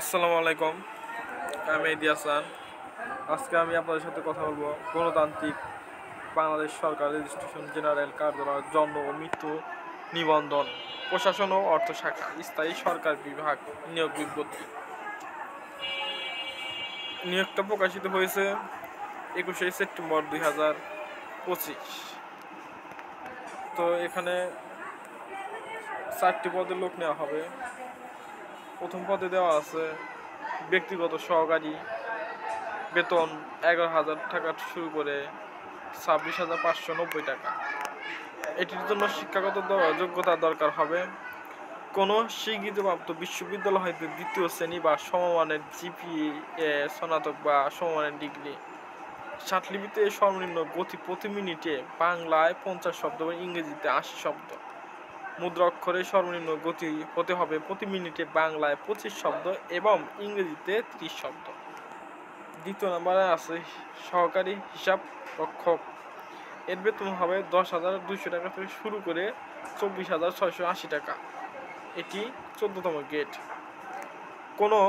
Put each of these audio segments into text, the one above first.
আসসালামু আলাইকুম, আমি মেহেদী হাসান। আজকে আমি আপনাদের সাথে কথা বলবো গণতান্ত্রিক বাংলাদেশ সরকার রেজিস্ট্রেশন জেনারেল কার্যালয়ের জন্ম ও মৃত্যু নিবন্ধন প্রশাসন ও অর্থ শাখা স্থায়ী সরকার বিভাগ নিয়োগ বিজ্ঞপ্তি। নিয়োগটা প্রকাশিত হয়েছে 21শে সেপ্টেম্বর 2025। তো এখানে 4টি পদের লোক নেওয়া হবে। প্রথম পদে দেওয়া আছে ব্যক্তিগত সহকারী, বেতন 11,000 টাকা শুরু করে 26,590 টাকা। এটির জন্য শিক্ষাগত যোগ্যতা দরকার হবে কোনো স্বীকৃতিপ্রাপ্ত বিশ্ববিদ্যালয় হইতে দ্বিতীয় শ্রেণী বা সমমানের জিপিএ স্নাতক বা সমমানের ডিগ্রি। ষাটলিপিতে সর্বনিম্ন গতি প্রতি মিনিটে বাংলায় 50 শব্দ এবং ইংরেজিতে 80 শব্দ। মুদ্রা অক্ষরে সর্বনিম্ন গতি হতে হবে প্রতি মিনিটে বাংলায় 25 শব্দ এবং ইংরেজিতে 30 শব্দ। দ্বিতীয় নম্বরে আছে সহকারী হিসাব রক্ষক। এর বেতন হবে 10,200 টাকা থেকে শুরু করে 24,680 টাকা। এটি 14তম গ্রেড। কোনো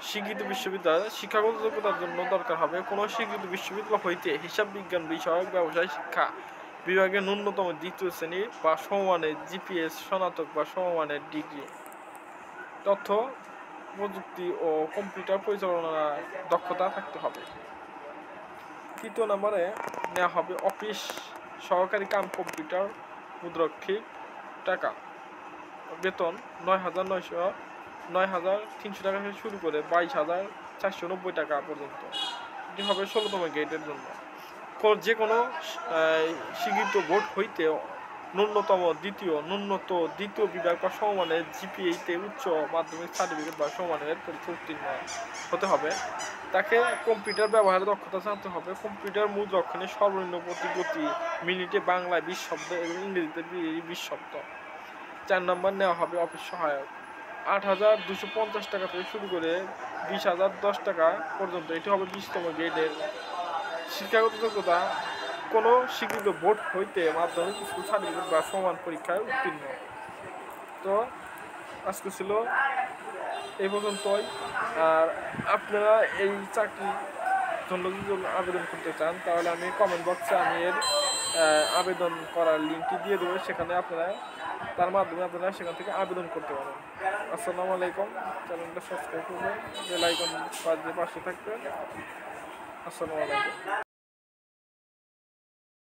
স্বীকৃত বিশ্ববিদ্যালয় শিক্ষাগত যোগ্যতার জন্য দরকার হবে কোনো স্বীকৃত বিশ্ববিদ্যালয় হইতে হিসাব বিজ্ঞান বিষয়ক ব্যবসায় শিক্ষা বিভাগে ন্যূনতম দ্বিতীয় শ্রেণী বা সমমানের জিপিএস স্নাতক বা সমমানের ডিগ্রি। তথ্য প্রযুক্তি ও কম্পিউটার পরিচালনার দক্ষতা থাকতে হবে। তৃতীয় নম্বরে নেওয়া হবে অফিস সহকারী কাম কম্পিউটার মুদ্রাক্ষিক টাকা। বেতন 9,300 টাকা থেকে শুরু করে 22,490 টাকা পর্যন্ত। এটি হবে 16তম গ্রেডের জন্য। যে কোনো স্বীকৃত বোর্ড হইতে ন্যূনতম দ্বিতীয় বিভাগ বা সমমানের জিপিএতে উচ্চ মাধ্যমিক সার্টিফিকেট বা সমমানের পরীক্ষা উত্তীর্ণ হতে হবে। তাকে কম্পিউটার ব্যবহারের দক্ষতা জানতে হবে। কম্পিউটার মুদ্রাক্ষণে সর্বনিম্ন প্রতি মিনিটে বাংলায় 20 শব্দ এবং ইংরেজিতে 20 শব্দ। 4 নম্বর নেওয়া হবে অফিস সহায়ক। 8,250 টাকা থেকে শুরু করে 20,010 টাকা পর্যন্ত। এটি হবে 20তম গ্রেডের। শিক্ষাগত যোগ্যতা কোনো স্বীকৃত বোর্ড হইতে মাধ্যমিক স্কুল সার্টিফিকেট বা সমান পরীক্ষায় উত্তীর্ণ। তো আজকে ছিল এই পর্যন্তই। আর আপনারা এই চাকরির জন্য যদি আবেদন করতে চান তাহলে আমি কমেন্ট বক্সে আমি এর আবেদন করার লিঙ্কটি দিয়ে দেবো। সেখানে তার মাধ্যমে আপনারা সেখান থেকে আবেদন করতে পারেন। আসসালামু আলাইকুম। চ্যানেলটা সাবস্ক্রাইব করবেন, বেল আইকন বাজিয়ে পাশে থাকবেন। আসসালামু আলাইকুম।